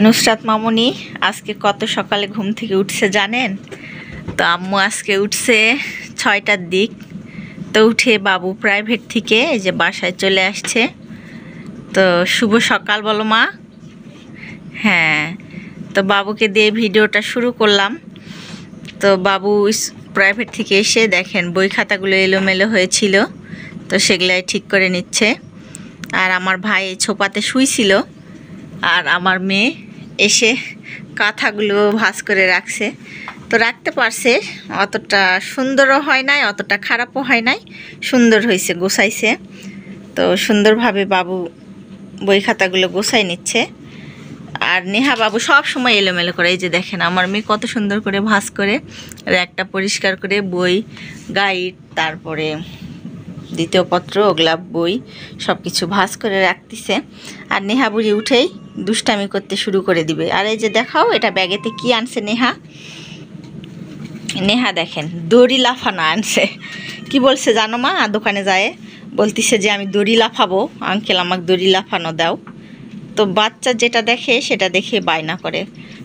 নুসরাত মামুনি আজকে কত সকালে ঘুম থেকে উঠছে জানেন? তো আম্মু আজকে উঠছে 6টার দিক। তো উঠে বাবু প্রাইভেট থেকে এই যে বাসায় চলে আসছে। তো শুভ সকাল বলো মা। হ্যাঁ, তো বাবুকে দিয়ে ভিডিওটা শুরু করলাম। তো বাবু প্রাইভেট থেকে এসে দেখেন বই খাতাগুলো এলোমেলো হয়েছিল, তো সেগুলাই ঠিক করে নিচ্ছে। আর আমার ভাই ছোপাতে শুইছিল, আর আমার মেয়ে এসে কাঁথাগুলো ভাঁজ করে রাখছে। তো রাখতে পারছে, অতটা সুন্দরও হয় নাই, অতটা খারাপও হয় নাই, সুন্দর হয়েছে, গোছাইছে। তো সুন্দরভাবে বাবু বই খাতাগুলো গোছাই নিচ্ছে। আর নেহা বাবু সব সময় এলোমেলো করে। এই যে দেখেন আমার মেয়ে কত সুন্দর করে ভাঁজ করে র্যাকটা পরিষ্কার করে বই, গাইড, তারপরে দ্বিতীয় পত্র, ওগুলা বই সব কিছু ভাঁজ করে রাখতেছে। আর নেহা বুড়ি উঠেই দুষ্টামি করতে শুরু করে দিবে। আর এই যে দেখাও এটা ব্যাগেতে কি আনছে নেহা। নেহা দেখেন দড়ি লাফানো আনছে। কি বলছে জানো মা? দোকানে যায় বলতিছে যে আমি দড়ি লাফাবো, আঙ্কেল আমাকে দড়ি লাফানো দাও। তো বাচ্চা যেটা দেখে সেটা দেখে বায়না করে।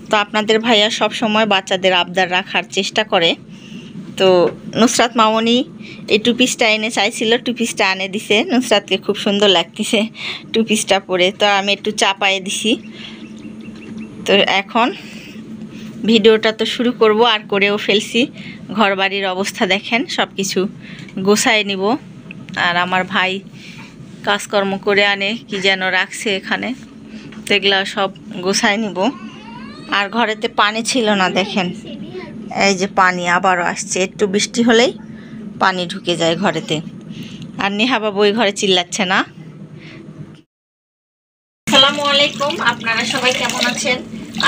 তো আপনাদের ভাইয়া সব সময় বাচ্চাদের আবদার রাখার চেষ্টা করে। তো নুসরাত মামুনি এই টু পিসটা এনে চাইছিল, টু পিসটা আনে দিছে। নুসরাতকে খুব সুন্দর লাগতেছে টু পিসটা পরে, তো আমি একটু চাপায়ে দিছি। তো এখন ভিডিওটা তো শুরু করব, আর করেও ফেলছি। ঘর বাড়ির অবস্থা দেখেন, সব কিছু গোছায় নিব। আর আমার ভাই কাজকর্ম করে আনে কি যেন রাখছে এখানে, তো এগুলো সব গোছায় নিব। আর ঘরেতে পানি ছিল না, দেখেন এই যে পানি আবারও আসছে, একটু বৃষ্টি হলেই পানি ঢুকে যায় ঘরেতে। আর নেহা বাবু ওই ঘরে চিল্লাচ্ছে না। আসসালামু আলাইকুম, আপনারা সবাই কেমন আছেন?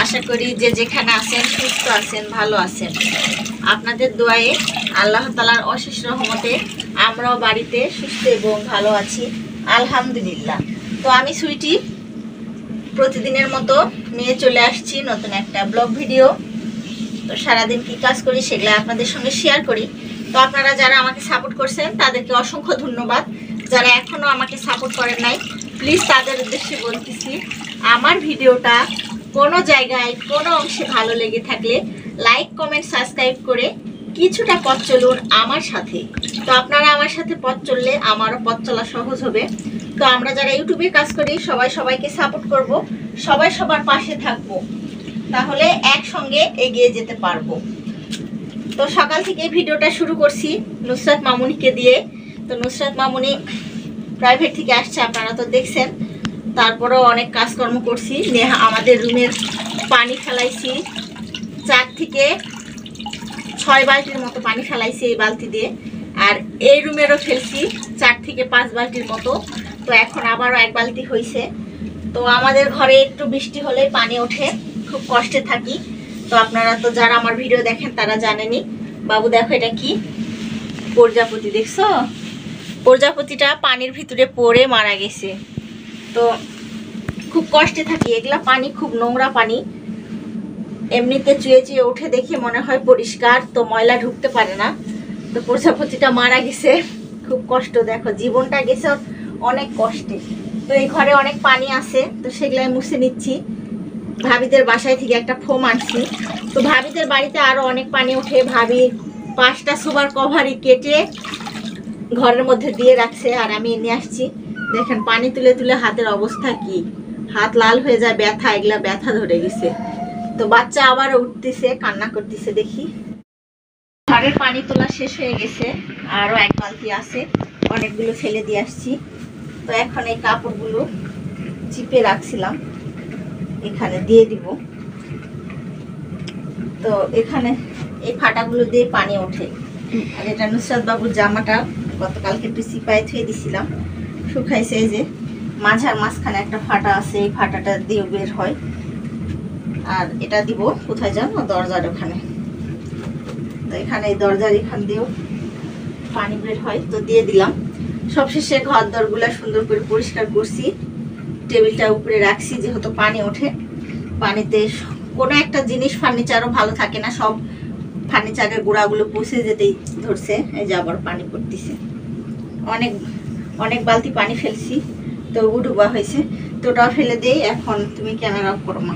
আশা করি যে যেখানে আছেন সুস্থ আছেন, ভালো আছেন। আপনাদের দোয়ায়ে, আল্লাহ তাআলার অশেষ রহমতে আমরাও বাড়িতে সুস্থ এবং ভালো আছি, আলহামদুলিল্লাহ। তো আমি সুইটি প্রতিদিনের মতো নিয়ে চলে আসছি নতুন একটা ব্লগ ভিডিও। তো সারাদিন কী কাজ করি সেগুলো আপনাদের সঙ্গে শেয়ার করি। তো আপনারা যারা আমাকে সাপোর্ট করছেন তাদেরকে অসংখ্য ধন্যবাদ। যারা এখনও আমাকে সাপোর্ট করেন নাই, প্লিজ তাদের উদ্দেশ্যে বলতেছি, আমার ভিডিওটা কোনো জায়গায় কোনো অংশে ভালো লেগে থাকলে লাইক, কমেন্ট, সাবস্ক্রাইব করে কিছুটা পথ চলুন আমার সাথে। তো আপনারা আমার সাথে পথ চললে আমারও পথ চলা সহজ হবে। তো আমরা যারা ইউটিউবে কাজ করি সবাই সবাইকে সাপোর্ট করব, সবাই সবার পাশে থাকবো, তাহলে একসঙ্গে এগিয়ে যেতে পারবো। তো সকাল থেকে ভিডিওটা শুরু করছি নুসরাত মামুনিকে দিয়ে। তো নুসরাত মামুনি প্রাইভেট থেকে আসছে, আপনারা তো দেখছেন। তারপরেও অনেক কাজকর্ম করছি। নেহা আমাদের রুমের পানি ফেলাইছি, 4 থেকে 6 বালতির মতো পানি ফেলাইছি এই বালতি দিয়ে। আর এই রুমেরও ফেলছি 4 থেকে 5 বালতির মতো। তো এখন আবারও 1 বালতি হয়েছে। তো আমাদের ঘরে একটু বৃষ্টি হলে পানি ওঠে, খুব কষ্টে থাকি। তো আপনারা তো যারা আমার ভিডিও দেখেন তারা জানেনই। বাবু দেখো এটা কি, প্রজাপতি দেখছো? প্রজাপতিটা পানির ভিতরে পড়ে মারা গেছে। তো খুব কষ্টে থাকি, এগুলা পানি খুব নোংরা পানি। এমনিতে চুয়ে চুয়ে উঠে দেখি মনে হয় পরিষ্কার, তো ময়লা ঢুকতে পারে না। তো প্রজাপতিটা মারা গেছে, খুব কষ্ট। দেখো জীবনটা গেছে অনেক কষ্টে। তো এই ঘরে অনেক পানি আছে, তো সেগুলাই মুছে নিচ্ছি। ভাবিদের বাসায় থেকে একটা ফোম আনছি। তো ভাবিদের বাড়িতে আরো অনেক পানি ওঠে। ভাবি 5টা সোফার কভারই কেটে ঘরের মধ্যে দিয়ে রাখছে, আর আমি নিয়ে আসছি। দেখেন পানি তুলে তুলে হাতের অবস্থা কি, হাত লাল হয়ে যায়, ব্যথা, এগুলা ব্যথা ধরে গেছে। তো বাচ্চা আবার উঠতেছে, কান্না করতেছে। দেখি ঘরের পানি তোলা শেষ হয়ে গেছে, আরো 1 বালতি আছে, অনেকগুলো ফেলে দিয়ে আসছি। তো এখন এই কাপড়গুলো চিপে রাখছিলাম, এখানে দিয়ে দিব। তো এখানে এই ফাটাগুলো দিয়ে পানি ওঠে। আর এটা নুসরাত বাবুর জামাটা গতকালকে একটু চিপায় থুয়ে দিছিলাম, শুকাইছে। এই যে মাঝখানে একটা ফাটা আছে, এই ফাটাটা দিয়ে বের হয়। আর এটা দিব কোথায় জানো? দরজার ওখানে। তো এখানে এই দরজার এখান দিয়েও পানি বের হয়, তো দিয়ে দিলাম। সবশেষে ঘর দরগুলা সুন্দর করে পরিষ্কার করছি, টেবিলটা উপরে রাখছি, যেহেতু পানি ওঠে। পানিতে কোনো একটা জিনিস ফার্নিচারও ভালো থাকে না, সব ফার্নিচারের গোড়াগুলো পচে যেতেই ধরছে। এই যে আবার পানি পড়তেছে, অনেক অনেক বালতি পানি ফেলছি, তো ডুবা হয়েছে। তো ওটা ফেলে দিই। এখন তুমি ক্যামেরা অফ করো মা।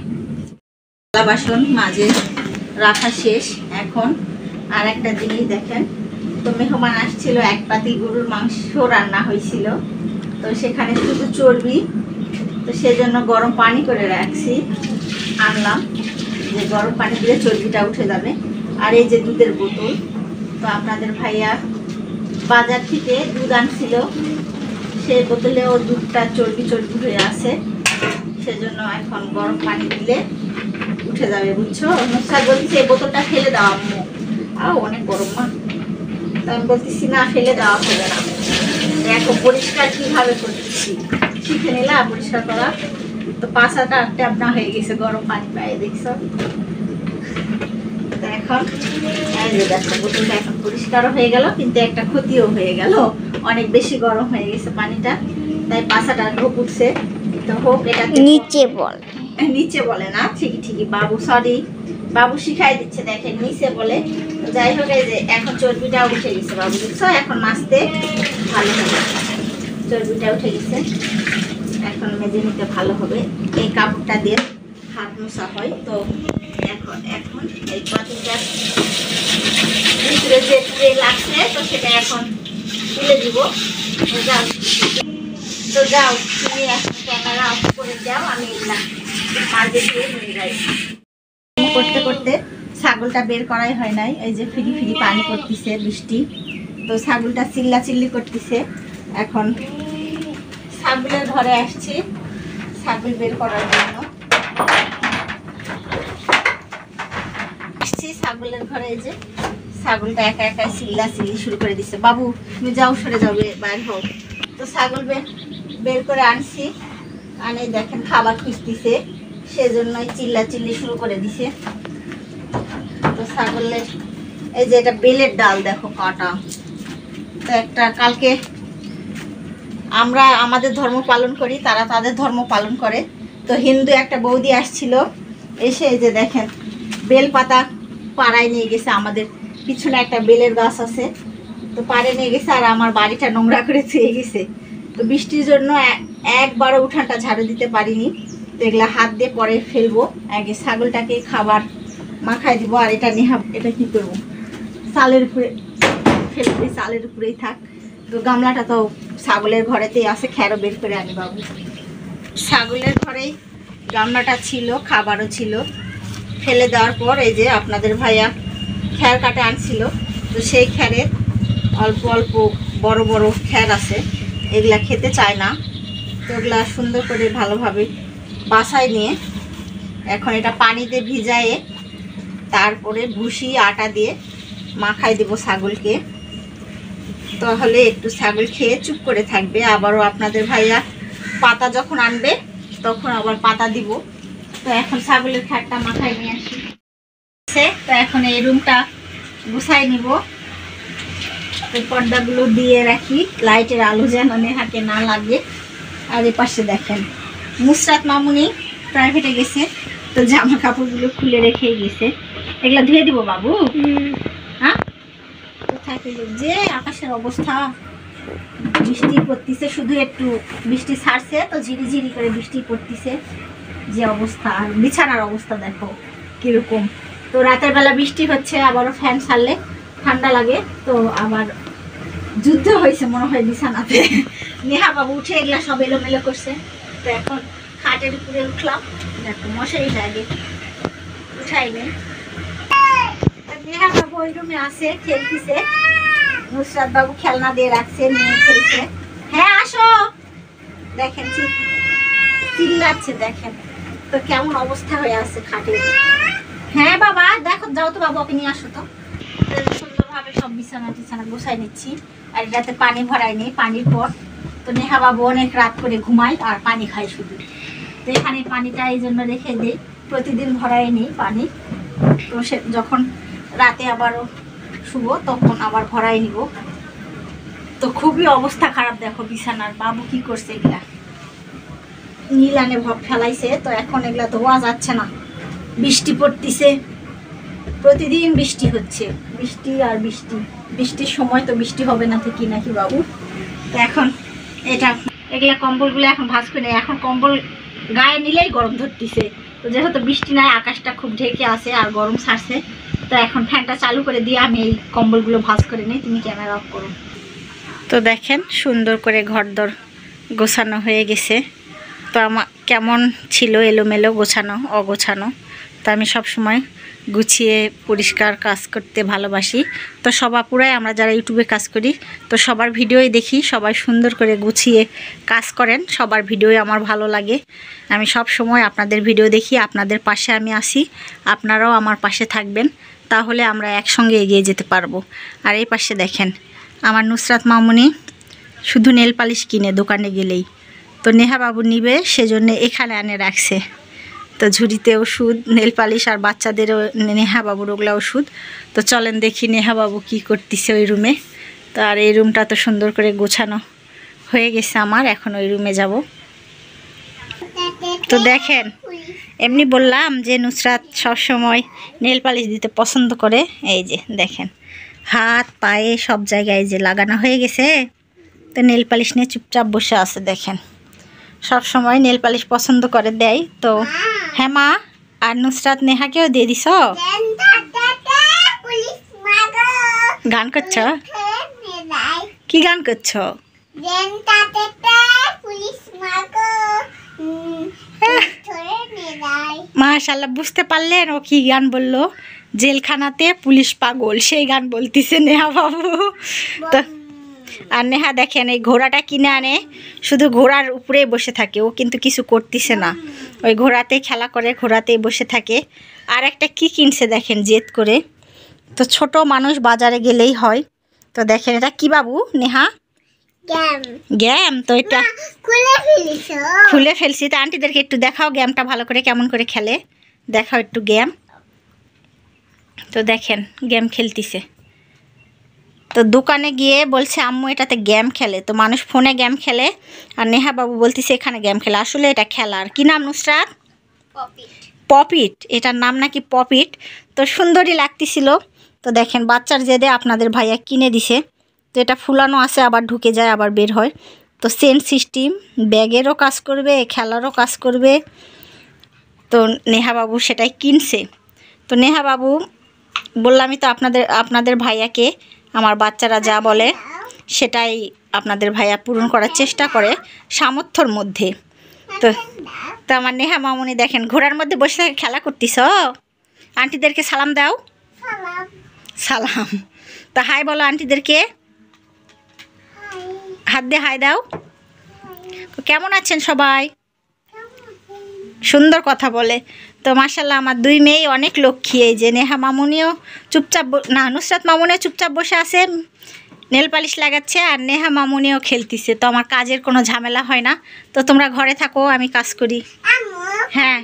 থালা বাসন মাঝে রাখা শেষ। এখন আর একটা জিনিস দেখেন, তো মেহমান আসছিল, এক পাতি গরুর মাংস রান্না হয়েছিল, তো সেখানে শুধু চর্বি, তো সেজন্য গরম পানি করে রাখছি, আনলাম যে গরম পানি দিলে চর্বিটা উঠে যাবে। আর এই যে দুধের বোতল, তো আপনাদের ভাইয়া বাজার থেকে দুধ আনছিল, সেই বোতলেও দুধটা চর্বি চর্বি হয়ে আছে, সেজন্য এখন গরম পানি দিলে উঠে যাবে, বুঝছো? নুসরাত বলতেছে এই বোতলটা ফেলে দাও আম্মু, অনেক গরম মা, তো আমি বলতেছি না ফেলে দেওয়া হবে না। দেখো পরিষ্কার কিভাবে করতেছি, শিখে নিলাম পরিষ্কার করা। তো পাশাটা ট্যাবনা হয়ে গেছে গরম পানি পায়ে, দেখছো? তো এখন এই যে দেখো বোতলটা এখন পরিষ্কারও হয়ে গেল, কিন্তু একটা ক্ষতিও হয়ে গেল, অনেক বেশি গরম হয়ে গেছে পানিটা, তাই পাশাটা ঢোক উঠছে। তো হোক, এটা নিচে বলে না, ঠিকই ঠিকই বাবু, সরি বাবু শিখাই দিচ্ছে, দেখেন নিচে বলে। যাই হোক, এই যে এখন চর্বিটা উঠে গেছে বাবু, দেখছো? এখন মাছতে ভালো হবে, চর্বিটা উঠে গেছে, এখন মেজে নিতে ভালো হবে। এই কাপড়টা দিয়ে হাত মোছা হয়। তো এখন এই পাতিটার ভিতরে যে পুড়ে লাগছে, তো সেটা এখন তুলে দিব। তো যাও তুমি এখন ক্যামেরা অফ করে যাও, আমি মাঝে দিয়ে নিয়ে যাই। করতে করতে ছাগলটা বের করাই হয় নাই, এই যে ফিরি ফিরি পানি পড়তেছে বৃষ্টি, তো ছাগলটা চিল্লা চিল্লি করতেছে। এখন ছাগলের ঘরে আসছি ছাগল বের করার জন্য, আসছি ছাগলের ঘরে। এই যে ছাগলটা একা একা চিল্লা চিল্লি শুরু করে দিচ্ছে, বাবু তুমি যাও, সরে যাবে, বাইর হোক। তো ছাগল বের করে আনছি, আনে দেখেন খাবার খুঁজতেছে, সেজন্যই চিল্লা চিল্লি শুরু করে দিছে। তো ছাগলের এই যে এটা বেলের ডাল, দেখো কাটা। তো একটা কালকে আমরা আমাদের ধর্ম পালন করি, তারা তাদের ধর্ম পালন করে, তো হিন্দু একটা বৌদি আসছিল, এসে এই যে দেখেন বেল পাতা পাড়ায় নিয়ে গেছে, আমাদের পিছনে একটা বেলের গাছ আছে, তো পাড়ে নিয়ে গেছে, আর আমার বাড়িটা নোংরা করে থুয়ে গেছে। তো বৃষ্টির জন্য একবারও উঠানটা ঝাড়ু দিতে পারিনি, তো এগুলা হাত দিয়ে পরে ফেলবো। আগে ছাগলটাকে খাবার মাখাই দিব, আর এটা নেহা এটা কি করবো, চালের উপরে ফেলবে, চালের উপরেই থাক। তো গামলাটা তো ছাগলের ঘরেতেই আছে, খ্যারও বের করে আনি বাবু। ছাগলের ঘরেই গামলাটা ছিল, খাবারও ছিল, ফেলে দেওয়ার পর এই যে আপনাদের ভাইয়া খ্যার কাটে আনছিল, তো সেই খ্যারের অল্প অল্প বড় বড় খ্যার আছে, এগুলা খেতে চায় না, তো ওগুলা সুন্দর করে ভালোভাবে বাসায় নিয়ে এখন এটা পানিতে ভিজায়ে তারপরে ভুসি আটা দিয়ে মাখাই দেব ছাগলকে, তাহলে একটু ছাগল খেয়ে চুপ করে থাকবে। আবারও আপনাদের ভাইয়া পাতা যখন আনবে তখন আবার পাতা দিব। তো এখন ছাগলের খ্যারটা মাখাই নিয়ে আসি। তো এখন এই রুমটা গুছাই নিব, এই পর্দাগুলো দিয়ে রাখি, লাইটের আলো যেন নেহাকে না লাগে। আর এ পাশে দেখেন নুসরাত মামুনি প্রাইভেটে গেছে, তো জামা কাপড়গুলো খুলে রেখেই গেছে, এগুলো ধুয়ে দিব বাবু। হ্যাঁ, কোথায় যে আকাশের অবস্থা, বৃষ্টি পড়তেছে, শুধু একটু বৃষ্টি ছাড়ছে, তো ঝিরি ঝিরি করে বৃষ্টি পড়তেছে, যে অবস্থা। আর বিছানার অবস্থা দেখো কিরকম, তো রাতের বেলা বৃষ্টি হচ্ছে, আবারও ফ্যান ছাড়লে ঠান্ডা লাগে, তো আবার যুদ্ধ হয়েছে মনে হয় বিছানাতে। নেহা বাবু উঠে এগুলা সব এলোমেলো করছে, তো এখন খাটের উপরে উঠলাম, দেখো মশারিটা আগে উঠাইবে। নেহা বাবু ওই রুমে আছে, খেলতেছে, নুসরাত বাবু খেলনা দিয়ে রাখছে, নিয়ে খেলছে। হ্যাঁ আসো, দেখেন চিল্লাচ্ছে, দেখেন তো কেমন অবস্থা হয়ে আছে খাটের। হ্যাঁ বাবা দেখো, যাও তো বাবু, ওকে নিয়ে আসো। তো সুন্দরভাবে সব বিছানা টিছানা গোছাই নিচ্ছি, আর এটাতে পানি ভরাই নিই, পানির পর তো নেহা বাবু অনেক রাত করে ঘুমায় আর পানি খায় শুধু, তো এখানে পানিটা এই জন্য রেখে দিই, প্রতিদিন ভরাই নিই পানি, তো সে যখন রাতে আবারও শুভ তখন আবার ভরাই নিব। তো খুবই অবস্থা খারাপ, দেখো বিছানার। বাবু কি করছে, এগুলা নীলানে ভাব ফেলাইছে, তো এখন এগুলা ধোয়া যাচ্ছে না, বৃষ্টি পড়তিছে, প্রতিদিন বৃষ্টি হচ্ছে, বৃষ্টি আর বৃষ্টি, বৃষ্টির সময় তো বৃষ্টি হবে না তো কি নাকি বাবু। তো এখন এটা এগুলা কম্বলগুলো এখন ভাঁজ করে, এখন কম্বল গায়ে নিলেই গরম ধরতেছে। তো যেহেতু বৃষ্টি নাই, আকাশটা খুব ঢেকে আছে আর গরম ছাড়ছে, তো এখন ফ্যানটা চালু করে দিয়ে আমি এই কম্বলগুলো ভাঁজ করে নিই। তুমি ক্যামেরা অফ করো। তো দেখেন সুন্দর করে ঘরদর গোছানো হয়ে গেছে। তো আমার কেমন ছিল এলোমেলো, গোছানো অগোছানো, তো আমি সব সময় গুছিয়ে পরিষ্কার কাজ করতে ভালোবাসি। তো সবাপুরাই আমরা যারা ইউটিউবে কাজ করি, তো সবার ভিডিওই দেখি, সবাই সুন্দর করে গুছিয়ে কাজ করেন, সবার ভিডিওই আমার ভালো লাগে। আমি সব সময় আপনাদের ভিডিও দেখি, আপনাদের পাশে আমি আসি, আপনারাও আমার পাশে থাকবেন, তাহলে আমরা একসঙ্গে এগিয়ে যেতে পারবো। আর এই পাশে দেখেন আমার নুসরাত মামুনি শুধু নেল পালিশ কিনে দোকানে গেলেই, তো নেহা বাবু নিবে সেজন্য এখানে আনে রাখছে। তো ঝুড়িতে ওষুধ, নেল পালিশ আর বাচ্চাদেরও নেহা বাবুর ওগুলো ওষুধ। তো চলেন দেখি নেহা বাবু কী করতেছে ওই রুমে। তো আর এই রুমটা তো সুন্দর করে গোছানো হয়ে গেছে আমার, এখন ওই রুমে যাব। তো দেখেন এমনি বললাম যে নুসরাত সবসময় নেল পালিশ দিতে পছন্দ করে, এই যে দেখেন হাত পায়ে সব জায়গায় যে লাগানো হয়ে গেছে। তো নেল পালিশ নিয়ে চুপচাপ বসে আছে দেখেন, সব সময় নেল পালিশ পছন্দ করে দেয়। তো হ্যাঁ মা, আর নুসরাত নেহাকেও দিয়ে দিস। গান করছ? কি গান করছ? মাশাআল্লাহ, বুঝতে পারলেন ও কি গান বললো? জেলখানাতে পুলিশ পাগল, সেই গান বলতেছে নেহা বাবু। তো আর নেহা দেখেন এই ঘোড়াটা কিনে আনে, শুধু ঘোড়ার উপরেই বসে থাকে, ও কিন্তু কিছু করতেছে না, ওই ঘোড়াতেই খেলা করে, ঘোড়াতেই বসে থাকে। আর একটা কি কিনছে দেখেন জেদ করে। তো ছোট মানুষ বাজারে গেলেই হয়। তো দেখেন এটা কি বাবু নেহা? গ্যাম। তো এটা খুলে ফেলছি। তো আন্টিদেরকে একটু দেখাও গ্যামটা ভালো করে কেমন করে খেলে, দেখাও একটু গ্যাম। তো দেখেন গেম খেলতিছে। তো দোকানে গিয়ে বলছে আম্মু এটাতে গেম খেলে। তো মানুষ ফোনে গেম খেলে আর নেহা বাবু বলতেছে এখানে গেম খেলে, আসলে এটা খেলার কি নাম নুসরাত? পপিট। এটার নাম নাকি পপিট। তো সুন্দরই লাগতেছিল। তো দেখেন বাচ্চার জেদে আপনাদের ভাইয়া কিনে দিছে। তো এটা ফুলানো আছে, আবার ঢুকে যায় আবার বের হয়। তো সেন্ট সিস্টেম, ব্যাগেরও কাজ করবে, খেলারও কাজ করবে। তো নেহা বাবু সেটাই কিনছে। তো নেহা বাবু বললামই তো আপনাদের ভাইয়াকে আমার বাচ্চারা যা বলে সেটাই আপনাদের ভাইয়া পূরণ করার চেষ্টা করে সামর্থ্যর মধ্যে। তো তো আমার নেহা মামুনি দেখেন ঘোড়ার মধ্যে বসে থাকে, খেলা করতিস। আন্টিদেরকে সালাম দাও। সালাম। তা হাই বলো আন্টিদেরকে, হাত দিয়ে হাই দাও। কেমন আছেন সবাই? সুন্দর কথা বলে। তো মাশাল্লাহ আমার দুই মেয়ে অনেক লক্ষ্মী। এই যে নেহা মামুনিও চুপচাপ, না নুসরাত মামুনিও চুপচাপ বসে আছে, নেল পালিশ লাগাচ্ছে, আর নেহা মামুনিও খেলতিছে। তো আমার কাজের কোনো ঝামেলা হয় না। তো তোমরা ঘরে থাকো, আমি কাজ করি। হ্যাঁ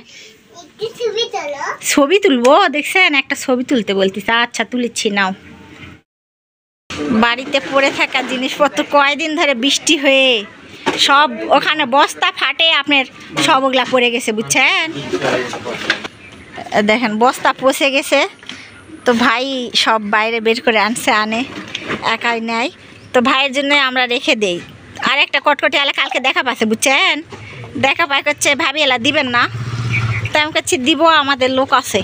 ছবি তুলবো, দেখছেন একটা ছবি তুলতে বলতিস। আচ্ছা তুলেছি, নাও। বাড়িতে পড়ে থাকা জিনিসপত্র কয়দিন ধরে বৃষ্টি হয়ে সব ওখানে বস্তা ফাটে আপনার সব ওগুলা পড়ে গেছে, বুঝছেন? দেখেন বস্তা পচে গেছে। তো ভাই সব বাইরে বের করে আনে, একাই নেয়। তো ভাইয়ের জন্য আমরা রেখে দেই। আর একটা কটকটি আলা কালকে দেখা পাচ্ছে, বুঝছেন? দেখা পায় করছে ভাবি এলা দিবেন না। তো আমি করছি দিব, আমাদের লোক আছে,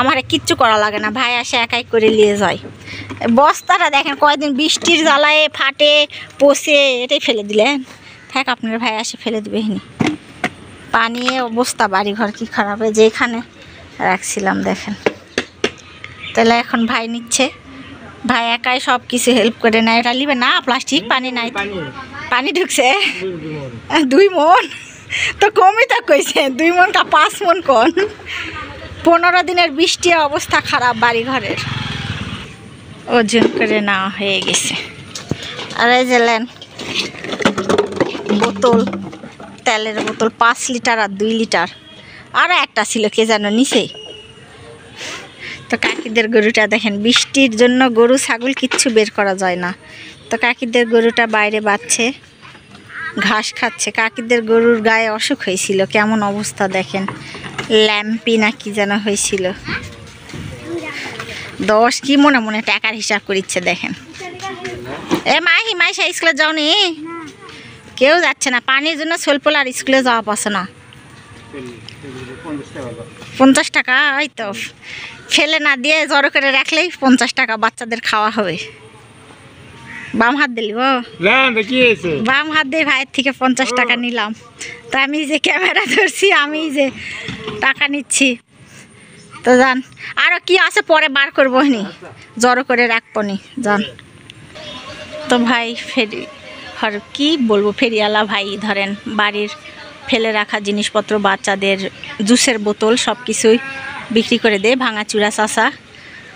আমার কিচ্ছু করা লাগে না, ভাই আসে একাই করে নিয়ে যায়। বস্তাটা দেখেন কয়দিন বৃষ্টির জ্বালায় ফাটে পচে, এটাই ফেলে দিলেন। থাক আপনার ভাই আসে ফেলে দেবে। পানি অবস্থা বাড়িঘর কি খারাপ হয়ে যে এখানে রাখছিলাম দেখেন। তাহলে এখন ভাই নিচ্ছে, ভাই একাই সব কিছু হেল্প করে নেয়। এটা নিবে না, প্লাস্টিক পানি নাই, পানি ঢুকছে 2 মন। তো কমই তো কইছে 2 মন কা 5 মন কোন। 15 দিনের বৃষ্টি অবস্থা খারাপ বাড়িঘরের, ওজন করে নেওয়া হয়ে গেছে। আর এই যে বোতল, তেলের বোতল 5 লিটার আর 2 লিটার, আরও একটা ছিল কে যেন নিচে। তো কাকিদের গরুটা দেখেন, বৃষ্টির জন্য গরু ছাগল কিচ্ছু বের করা যায় না। তো কাকিদের গরুটা বাইরে বাচ্ছে, ঘাস খাচ্ছে। কাকিদের গরুর গায়ে অসুখ হয়েছিল, কেমন অবস্থা দেখেন, ল্যাম্পি না কি যেন হয়েছিল। 10 কি মনে মনে টাকার হিসাব করিচ্ছে দেখেন। এ মাইশা স্কুলে যাওনি? কেউ যাচ্ছে না, পানির জন্য সোলপোল আর স্কুলে যাওয়া পাচ্ছে না। 50 টাকা, এই তো ফেলে না দিয়ে জড়ো করে রাখলেই 50 টাকা বাচ্চাদের খাওয়া হবে। বাম হাত দিলি বাম হাত দিয়ে ভাইয়ের থেকে 50 টাকা নিলাম। তো আমি যে ক্যামেরা ধরছি, আমি যে টাকা নিচ্ছি। তো যান, আরো কি আছে পরে বার করবো নি, জড়ো করে রাখবো নি যান। তো ভাই ফেরি আর কি বলবো, ফেরিওয়ালা ভাই ধরেন বাড়ির ফেলে রাখা জিনিসপত্র, বাচ্চাদের জুসের বোতল সব কিছুই বিক্রি করে দেয়। ভাঙাচুরা চাচা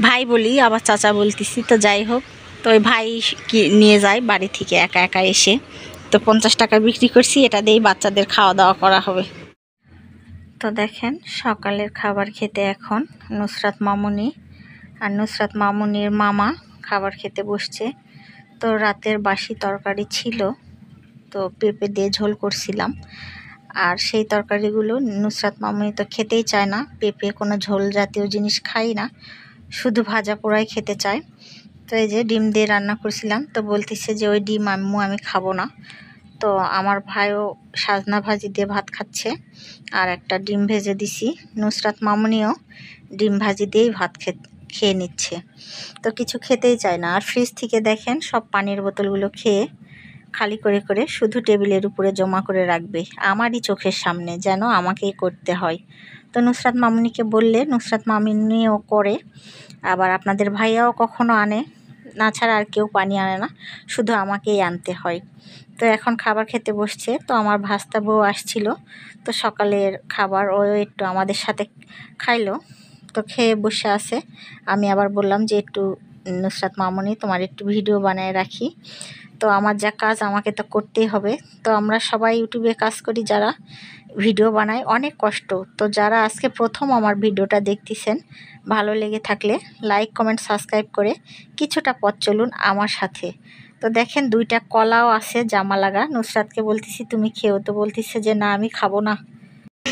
ভাই বলি, আবার চাচা বলতেছি। তো যাই হোক, তো ওই ভাই কি নিয়ে যায় বাড়ি থেকে একা একা এসে। তো 50 টাকা বিক্রি করছি, এটা দিয়েই বাচ্চাদের খাওয়া দাওয়া করা হবে। তো দেখেন সকালের খাবার খেতে এখন নুসরাত মামুনি আর নুসরাত মামুনির মামা খাবার খেতে বসছে। তো রাতের বাসি তরকারি ছিল, তো পেঁপে দিয়ে ঝোল করছিলাম। আর সেই তরকারিগুলো নুসরাত মামুনি তো খেতেই চায় না, পেঁপে কোনো ঝোল জাতীয় জিনিস খাই না, শুধু ভাজা পোড়াই খেতে চায়। তো এই যে ডিম দিয়ে রান্না করছিলাম, তো বলতেছে যে ওই ডিম আম্মু আমি খাবো না। তো আমার ভাইও সাজনা ভাজি দিয়ে ভাত খাচ্ছে, আর একটা ডিম ভেজে দিছি। নুসরাত মামুনিও ডিম ভাজি দিয়েই ভাত খেয়ে নিচ্ছে। তো কিছু খেতেই চায় না। আর ফ্রিজ থেকে দেখেন সব পানির বোতলগুলো খেয়ে খালি করে করে শুধু টেবিলের উপরে জমা করে রাখবে, আমারই চোখের সামনে, যেন আমাকেই করতে হয়। তো নুসরাত মামুনিকে বললে নুসরাত মামুনিও করে, আবার আপনাদের ভাইয়াও কখনো আনে না, ছাড়া আর কেউ পানি আনে না, শুধু আমাকেই আনতে হয়। তো এখন খাবার খেতে বসছে। তো আমার ভাস্তা বউ আসছিল, তো সকালের খাবার ও একটু আমাদের সাথে খাইলো। তো খেয়ে বসে আছে। আমি আবার বললাম যে একটু নুসরাত মামুনি তোমার একটু ভিডিও বানায় রাখি। তো আমার যা কাজ আমাকে তো করতেই হবে। তো আমরা সবাই ইউটিউবে কাজ করি, যারা ভিডিও বানায় অনেক কষ্ট। তো যারা আজকে প্রথম আমার ভিডিওটা দেখতেছেন, ভালো লেগে থাকলে লাইক কমেন্ট সাবস্ক্রাইব করে কিছুটা পথ চলুন আমার সাথে। তো দেখেন দুইটা কলাও আছে জামা লাগা, নুসরাতকে বলতেছি তুমি খেও, তো বলতেছে যে না আমি খাবো না।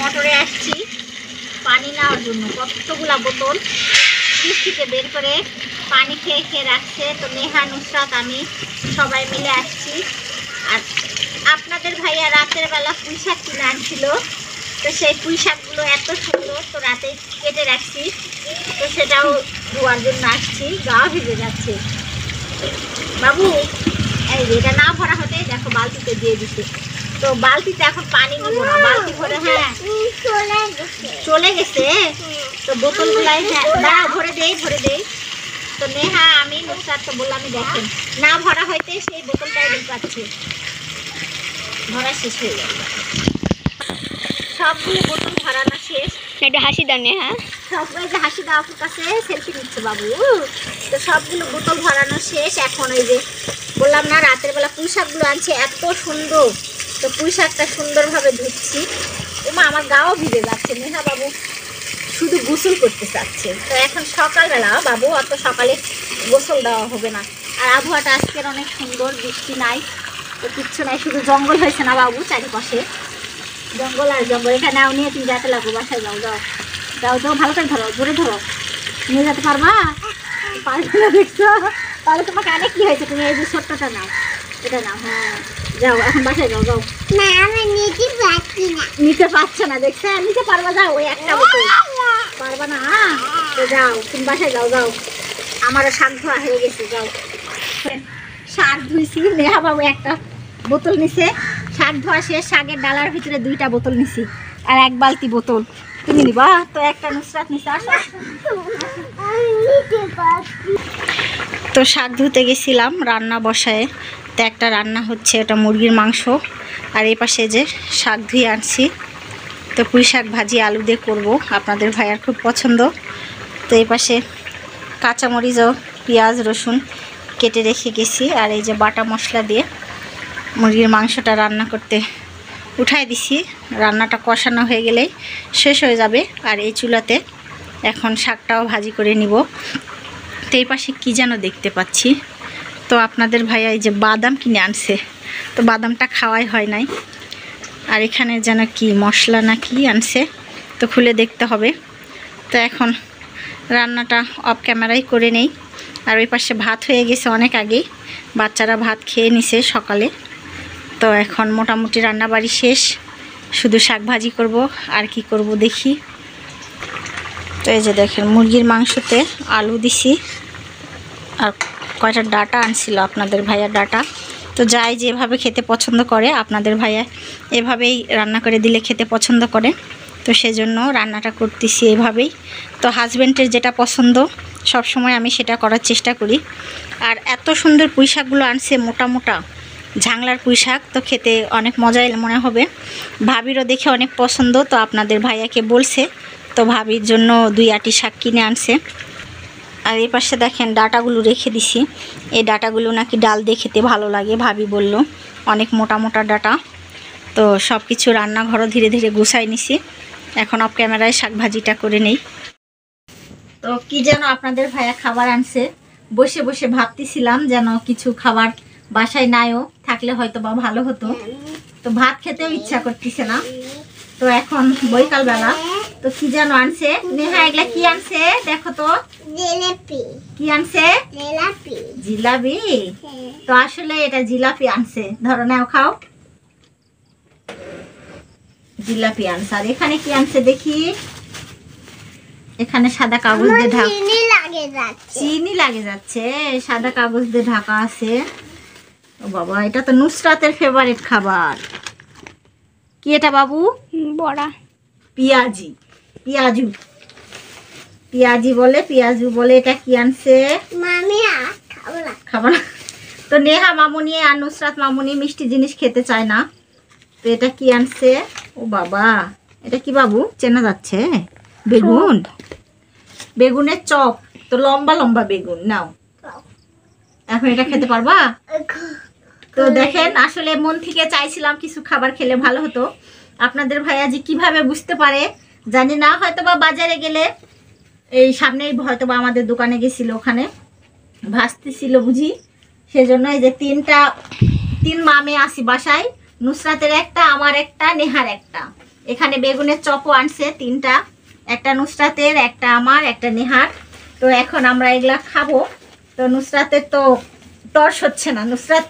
মোটরে আসছি পানি নেওয়ার জন্য, কতগুলা বোতল ফ্রিজ থেকে বের করে পানি খেয়ে খেয়ে রাখছে। তো নেহা নুসরাত আমি সবাই মিলে আসছি। আর আপনাদের ভাইয়া রাতের বেলা পুঁই শাক কিনে আনছিল, তো সেই পুঁই শাকগুলো এত সুন্দর, তো রাতে কেটে রাখছি। তো সেটাও ধোয়ার জন্য আসছি, গা ভিজে যাচ্ছে। বাবু এই যে এটা না ভরা হতে দেখো বালতিতে দিয়ে দিচ্ছে। তো বালতিতে এখন পানি নিব না, বালতি ভরে হ্যাঁ চলে গেছে। তো বোতলগুলাই না ভরে দেই ভরে দেই। তো নেহা আমি নুসরাত তো বললামই, দেখেন না ভরা হইতে সেই বোতলটাই পাচ্ছে, ভরা শেষ হয়ে গেল। সবগুলো বোতল ভরানো শেষ। এটা হাসি দাও নেহা, সবাই যে হাসি দাও আপুর কাছে সেলফি নিচ্ছে বাবু। তো সবগুলো বোতল ভরানো শেষ। এখন ওই যে বললাম না রাতের বেলা পুঁই শাকগুলো আনছে এত সুন্দর, তো পুঁই শাকটা সুন্দরভাবে ধুচ্ছি। ওমা আমার গাও ভিজে যাচ্ছে, নেহা বাবু শুধু গোসল করতে চাচ্ছে। তো এখন সকালবেলা বাবু অত সকালে গোসল দেওয়া হবে না। আর আবহাওয়াটা আজকের অনেক সুন্দর, বৃষ্টি নাই, তো কিচ্ছু নাই, শুধু জঙ্গল হয়েছে না বাবু, চারিপাশে জঙ্গল আর জঙ্গল। এখানে নাও নিয়ে তুমি যেতে লাগবো, বাসায় যাও যাও যাও যাও, ভালো করে ধরো, জোরে ধরো। নিয়ে যেতে পারবা? পারবে না দেখছো? তাহলে তোমাকে অনেক কি হয়েছে, তুমি এই যে ছোট্টটা নাও, এটা নাও। হ্যাঁ যাও এখন বাসায় যাও যাও। না আমি নিতে পারছি না। নিতে পারছো না দেখছো? নিতে পারবা, যাও ওই একটা বোতল পারবা না। তো যাও তুমি বাসায় যাও যাও, আমারও শাক ধোয়া হয়ে গেছে, যাও। শাক ধুইছি, নেহা বাবু একটা বোতল নিছে, শাক ধোয়া শেষ, শাকের ডালার ভিতরে দুইটা বোতল নিছি আর এক বালতি বোতল। তুমি নিবা? তো একটা নুসরাত নিছে। আসো। তো শাক ধুতে গেছিলাম রান্না বসায়, তো একটা রান্না হচ্ছে, এটা মুরগির মাংস। আর এই পাশে যে শাক ধুয়ে আনছি, তো পুঁই শাক ভাজি আলু দিয়ে করবো, আপনাদের ভাইয়ার খুব পছন্দ। তো এই পাশে কাঁচামরিচ ও পেঁয়াজ রসুন কেটে রেখে গেছি। আর এই যে বাটা মশলা দিয়ে মুরগির মাংসটা রান্না করতে উঠাই দিছি। রান্নাটা কষানো হয়ে গেলেই শেষ হয়ে যাবে। আর এই চুলাতে এখন শাকটাও ভাজি করে নিব। তো এই পাশে কী যেন দেখতে পাচ্ছি, তো আপনাদের ভাইয়া এই যে বাদাম কিনে আনছে, তো বাদামটা খাওয়াই হয় নাই। আর এখানে যেন কি মশলা না কি আনছে, তো খুলে দেখতে হবে। তো এখন রান্নাটা অফ ক্যামেরাই করে নেই। আর ওই পাশে ভাত হয়ে গেছে অনেক আগেই, বাচ্চারা ভাত খেয়ে নিছে সকালে। তো এখন মোটামুটি রান্নাবাড়ি শেষ, শুধু শাক ভাজি করব, আর কি করব দেখি। তো এই যে দেখেন মুরগির মাংসতে আলু দিছি, আর কয়টা ডাটা আনছিল আপনাদের ভাইয়া ডাটা। তো যাই যেভাবে খেতে পছন্দ করে, আপনাদের ভাইয়া এভাবেই রান্না করে দিলে খেতে পছন্দ করে, তো সেজন্য রান্নাটা করতেছি এভাবেই। তো হাজব্যান্ডের যেটা পছন্দ সব সময় আমি সেটা করার চেষ্টা করি। আর এত সুন্দর পুঁই শাকগুলো আনছে, মোটা মোটা ঝাংলার পুঁই শাক, তো খেতে অনেক মজাই মনে হবে। ভাবিরও দেখে অনেক পছন্দ, তো আপনাদের ভাইয়াকে বলছে, তো ভাবির জন্য 2 আটি শাক কিনে আনছে। আর এই পাশে দেখেন ডাটাগুলো রেখে দিছি, এই ডাটাগুলো নাকি ডাল দিয়ে খেতে ভালো লাগে, ভাবি বলল, অনেক মোটা মোটা ডাটা। তো সব কিছু রান্নাঘরও ধীরে ধীরে গুছাই নিছি, এখন অফ ক্যামেরায় শাক ভাজিটা করে নেই। তো কি যেন আপনাদের ভাইয়া খাবার আনছে, বসে বসে ভাবতেছিলাম যেন কিছু খাবার বাসায় নাইও থাকলে হয়তো বা ভালো হতো। তো ভাত খেতেও ইচ্ছা করতেছে না, তো এখন বৈকাল বেলা। তো কি যেন আনছে নেহা, এগুলা কি আনছে দেখো তো। জিলাপি। কি আনছে? জিলাপি। জিলাপি। তো আসলে এটা জিলাপি আনছে, ধরো নাও খাও। জিলাপি আনছে। আর এখানে কি আনছে দেখি, এখানে সাদা কাগজ দিয়ে ঢাকা, চিনি লাগে যাচ্ছে। চিনি লাগে যাচ্ছে, সাদা কাগজ দিয়ে ঢাকা আছে। ও বাবা, এটা তো নুসরাতের ফেভারিট খাবার। কি এটা বাবু? বড়া। পিয়াজি, পিয়াজু, পিয়াজি বলে, পিয়াজু বলে। এটা কি আনছে? মামি খাবো না। খাবো না? তো নেহা মামুনি আর নুসরাত মামুনি মিষ্টি জিনিস খেতে চায় না। তো এটা কি আনছে? ও বাবা, এটা কি বাবু চেনা যাচ্ছে? বেগুন, বেগুনের চপ। তো লম্বা লম্বা বেগুন, নাও এখন এটা খেতে পারবা? তো দেখেন, আসলে মন থেকে চাইছিলাম কিছু খাবার খেলে ভালো হতো। আপনাদের ভাইয়া যে কিভাবে বুঝতে পারে জানি না, হয়তো বা বাজারে গেলে, এই সামনেই হয়তো বা আমাদের দোকানে গেছিল, ওখানে ভাসতেছিল বুঝি, সেজন্য এই যে 3 মামে আসি বাসায়, নুসরাতের একটা, আমার একটা, নেহার একটা। এখানে বেগুনের চপও আনছে 3টা, একটা নুসরাতের, একটা আমার, একটা নেহার। তো এখন আমরা এগুলা খাবো। তো নুসরাতের তো তর্স হচ্ছে না, নুসরাত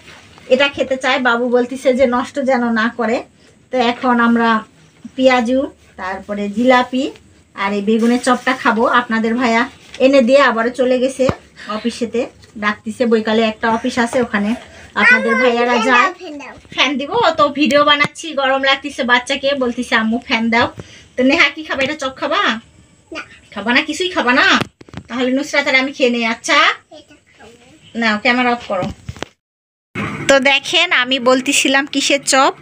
এটা খেতে চায়, বাবু বলতেছে যে নষ্ট যেন না করে। তো এখন আমরা পেঁয়াজু, তারপরে জিলাপি আর এই বেগুনের চপটা খাবো। আপনাদের ভাইয়া এনে দিয়ে আবারও চলে গেছে অফিসেতে, ডাকতেছে, বৈকালে একটা অফিস আছে ওখানে আপনাদের ভাইয়ারা যায়। ফ্যান দিব, তো ভিডিও বানাচ্ছি, গরম লাগতেছে বাচ্চাকে, বলতেছে আম্মু ফ্যান দাও। তো নেহা কি খাবা? এটা চপ খাবা? খাবা না? কিছুই খাবা না? তাহলে নুসরাত আর আমি খেয়ে নেই। আচ্ছা নাও, ক্যামেরা অফ করো। তো দেখেন, আমি বলতেছিলাম কিসের চপ?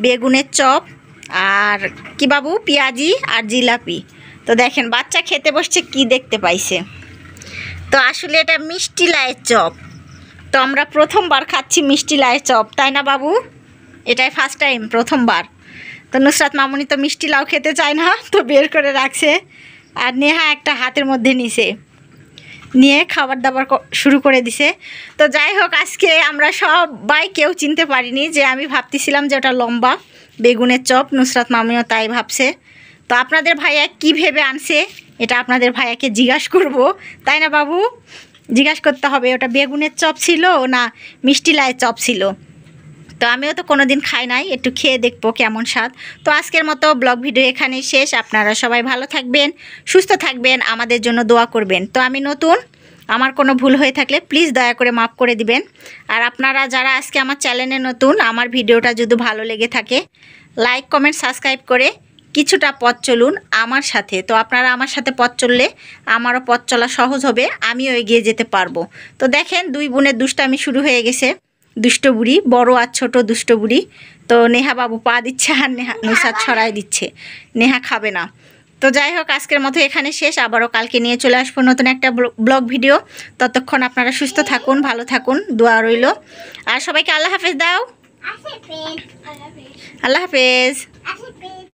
বেগুনের চপ আর কি বাবু, পেঁয়াজি আর জিলাপি। তো দেখেন বাচ্চা খেতে বসছে, কি দেখতে পাইছে। তো আসলে এটা মিষ্টি লাইয়ের চপ। তো আমরা প্রথমবার খাচ্ছি মিষ্টি লাউয়ের চপ, তাই না বাবু? এটাই ফার্স্ট টাইম, প্রথমবার। তো নুসরাত মামুনি তো মিষ্টি লাউ খেতে চায় না, তো বের করে রাখছে। আর নেহা একটা হাতের মধ্যে নিছে, নিয়ে খাবার দাবার শুরু করে দিছে। তো যাই হোক, আজকে আমরা সবাই কেউ চিনতে পারিনি, যে আমি ভাবতেছিলাম যে ওটা লম্বা বেগুনের চপ, নুসরাত মামুনিও তাই ভাবছে। তো আপনাদের ভাইয়া কি ভেবে আনছে এটা আপনাদের ভাইয়াকে জিজ্ঞাসা করব, তাই না বাবু? জিজ্ঞাসা করতে হবে ওটা বেগুনের চপ ছিল না মিষ্টি লাউয়ের চপ ছিল। তো আমিও তো কোনো দিন খাই নাই, একটু খেয়ে দেখবো কেমন স্বাদ। তো আজকের মতো ব্লগ ভিডিও এখানেই শেষ। আপনারা সবাই ভালো থাকবেন, সুস্থ থাকবেন, আমাদের জন্য দোয়া করবেন। তো আমি নতুন, আমার কোনো ভুল হয়ে থাকলে প্লিজ দয়া করে মাফ করে দিবেন। আর আপনারা যারা আজকে আমার চ্যানেলে নতুন, আমার ভিডিওটা যদি ভালো লেগে থাকে, লাইক কমেন্ট সাবস্ক্রাইব করে কিছুটা পথ চলুন আমার সাথে। তো আপনারা আমার সাথে পথ চললে আমারও পথ চলা সহজ হবে, আমিও এগিয়ে যেতে পারবো। তো দেখেন 2 বোনের দুষ্টামি শুরু হয়ে গেছে, দুষ্ট বুড়ি, বড় আর ছোট দুষ্ট বুড়ি। তো নেহা বাবু পা দিচ্ছে আর নেহা নুসরাত ছড়াই দিচ্ছে, নেহা খাবে না। তো যাই হোক, আজকের মতো এখানে শেষ, আবারও কালকে নিয়ে চলে আসবো নতুন একটা ব্লগ ভিডিও। ততক্ষণ আপনারা সুস্থ থাকুন, ভালো থাকুন, দোয়া রইল। আর সবাইকে আল্লাহ হাফেজ দাও। আল্লাহ হাফেজ।